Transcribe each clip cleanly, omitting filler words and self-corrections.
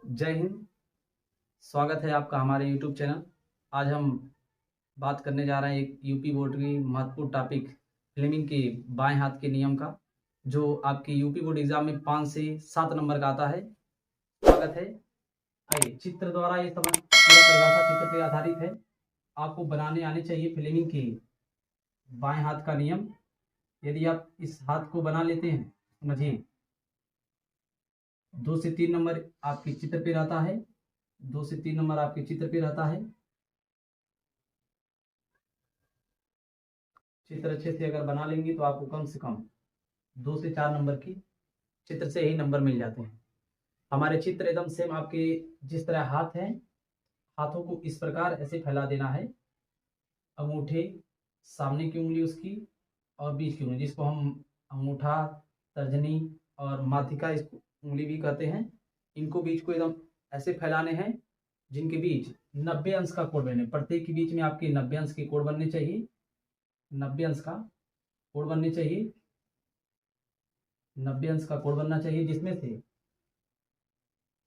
जय हिंद। स्वागत है आपका हमारे YouTube चैनल। आज हम बात करने जा रहे हैं एक यूपी बोर्ड की महत्वपूर्ण टॉपिक फ्लेमिंग के बाएं हाथ के नियम का, जो आपके यूपी बोर्ड एग्जाम में 5 से 7 नंबर का आता है। स्वागत है। आइए, चित्र द्वारा ये समझ पूरा परिभाषा चित्र पे आधारित है। आपको बनाने आने चाहिए फ्लेमिंग के बाएं हाथ का नियम। यदि आप इस हाथ को बना लेते हैं, समझिए 2 से 3 नंबर आपके चित्र पे रहता है। 2 से 3 नंबर आपके चित्र पे रहता है। चित्र अच्छे से अगर बना लेंगे तो आपको कम से कम 2 से 4 नंबर की चित्र से ही नंबर मिल जाते हैं। हमारे चित्र एकदम सेम आपके जिस तरह हाथ हैं, हाथों को इस प्रकार ऐसे फैला देना है। अंगूठे, सामने की उंगली उसकी और बीच की उंगली, जिसको हम अंगूठा, तर्जनी और माथिका इसको उंगली भी कहते हैं, इनको बीच को एकदम ऐसे फैलाने हैं जिनके बीच 90 अंश का कोण बने। प्रत्येक के बीच में आपके 90 अंश के कोण बनने चाहिए। 90 अंश का कोण बनने चाहिए। 90 अंश का कोण बनना चाहिए, जिसमें से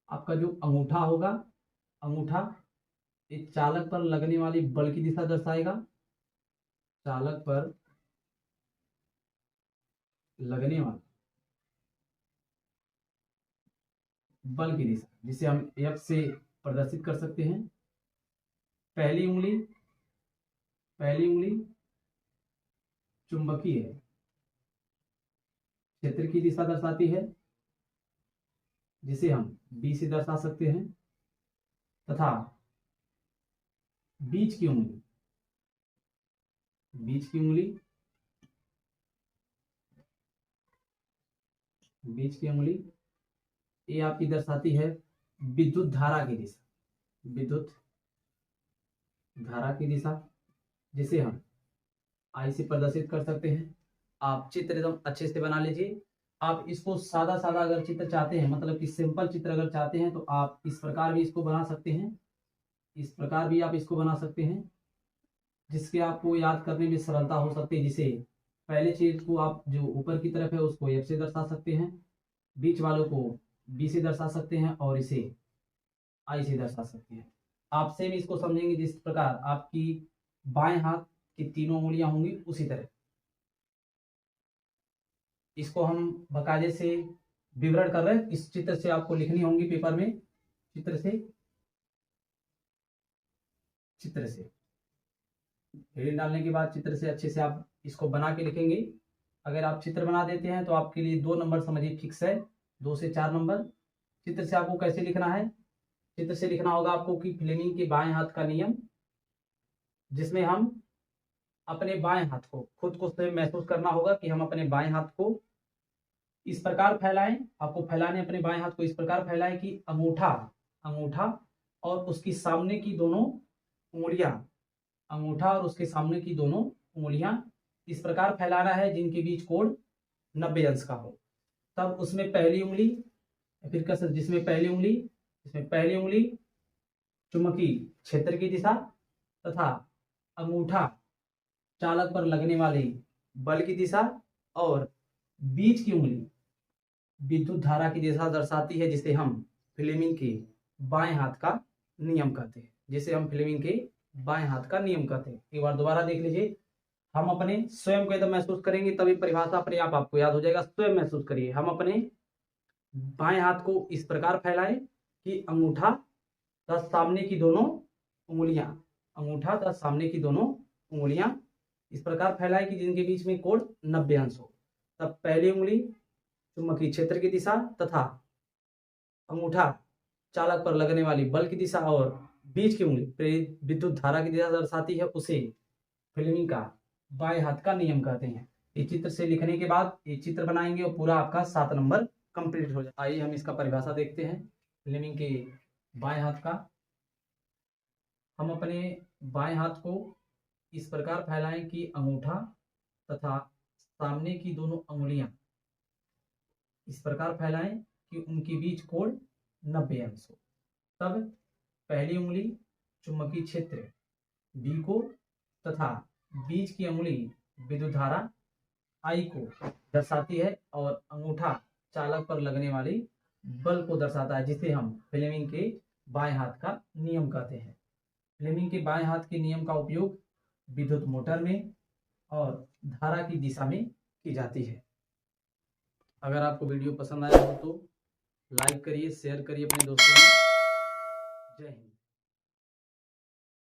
आपका जो अंगूठा होगा, अंगूठा एक चालक पर लगने वाली बल की दिशा दर्शाएगा। चालक पर लगने वाला बल की दिशा, जिसे हम F से प्रदर्शित कर सकते हैं। पहली उंगली चुंबकीय क्षेत्र की दिशा दर्शाती है, जिसे हम B से दर्शा सकते हैं। तथा बीच की उंगली ये आपकी दर्शाती है विद्युत धारा की दिशा, जिसे हम I से प्रदर्शित कर सकते हैं। आप चित्र एकदम अच्छे से बना लीजिए। आप इसको सादा अगर चित्र चाहते हैं, मतलब कि सिंपल चित्र अगर चाहते हैं, तो आप इस प्रकार भी इसको बना सकते हैं। इस प्रकार भी आप इसको बना सकते हैं, जिसके आपको याद करने में सरलता हो सकती है। जिसे पहले चीज को आप जो ऊपर की तरफ है उसको F से दर्शा सकते हैं, बीच वालों को B से दर्शा सकते हैं और इसे I से दर्शा सकते हैं। आप सेम इसको समझेंगे जिस प्रकार आपकी बाएं हाथ की तीनों उंगलियां होंगी, उसी तरह इसको हम बकायदे से विवरण कर रहे हैं। इस चित्र से आपको लिखनी होंगी पेपर में। चित्र से हेडिंग डालने के बाद चित्र से अच्छे से आप इसको बना के लिखेंगे। अगर आप चित्र बना देते हैं तो आपके लिए 2 नंबर समझिए फिक्स है। 2 से 4 नंबर। चित्र से आपको कैसे लिखना है? चित्र से लिखना होगा आपको कि फ्लेमिंग के बाएं हाथ का नियम, जिसमें हम अपने बाएं हाथ को खुद को स्वयं महसूस करना होगा कि हम अपने बाएं हाथ को इस प्रकार फैलाएं। आपको फैलाने अपने बाएं हाथ को इस प्रकार फैलाएं कि अंगूठा और उसकी सामने की दोनों उंगलियां इस प्रकार फैलाना है जिनके बीच कोण 90 अंश का हो। तब उसमें पहली उंगली, फिर कसर, जिसमें पहली उंगली चुंबकीय क्षेत्र की दिशा तथा अंगूठा चालक पर लगने वाले बल की दिशा और बीच की उंगली विद्युत धारा की दिशा दर्शाती है, जिसे हम फ्लेमिंग के बाएं हाथ का नियम कहते हैं। एक बार दोबारा देख लीजिए। हम अपने स्वयं को एकदम महसूस करेंगे, तभी परिभाषा अपने आप आपको याद हो जाएगा। स्वयं महसूस करिए। हम अपने बाएं हाथ को इस प्रकार फैलाएं कि अंगूठा तथा सामने की दोनों उंगलियां इस प्रकार फैलाएं कि जिनके बीच में कोण 90 अंश हो। तब पहली उंगली चुंबकीय क्षेत्र की दिशा तथा अंगूठा चालक पर लगने वाली बल की दिशा और बीच की उंगली प्रेरित विद्युत धारा की दिशा दर्शाती है। उसे फ्लेमिंग का बाएं हाथ का नियम कहते हैं। इस चित्र से लिखने के बाद ये चित्र बनाएंगे और पूरा आपका 7 नंबर कंप्लीट हो जाए। आइए हम इसका परिभाषा देखते हैं फ्लेमिंग के बाएं हाथ का। हम अपने बाएं हाथ को इस प्रकार फैलाएं कि अंगूठा तथा सामने की दोनों उंगलियां इस प्रकार फैलाएं कि उनके बीच कोण 90 अंश हो। तब पहली उंगली चुंबकीय क्षेत्र B को तथा बीच की उंगली विद्युत धारा I को दर्शाती है और अंगूठा चालक पर लगने वाली बल को दर्शाता है, जिसे हम फ्लेमिंग के बाएं हाथ का नियम कहते हैं। फ्लेमिंग के बाएं हाथ के नियम का उपयोग विद्युत मोटर में और धारा की दिशा में की जाती है। अगर आपको वीडियो पसंद आया हो तो लाइक करिए, शेयर करिए अपने दोस्तों में। जय हिंद।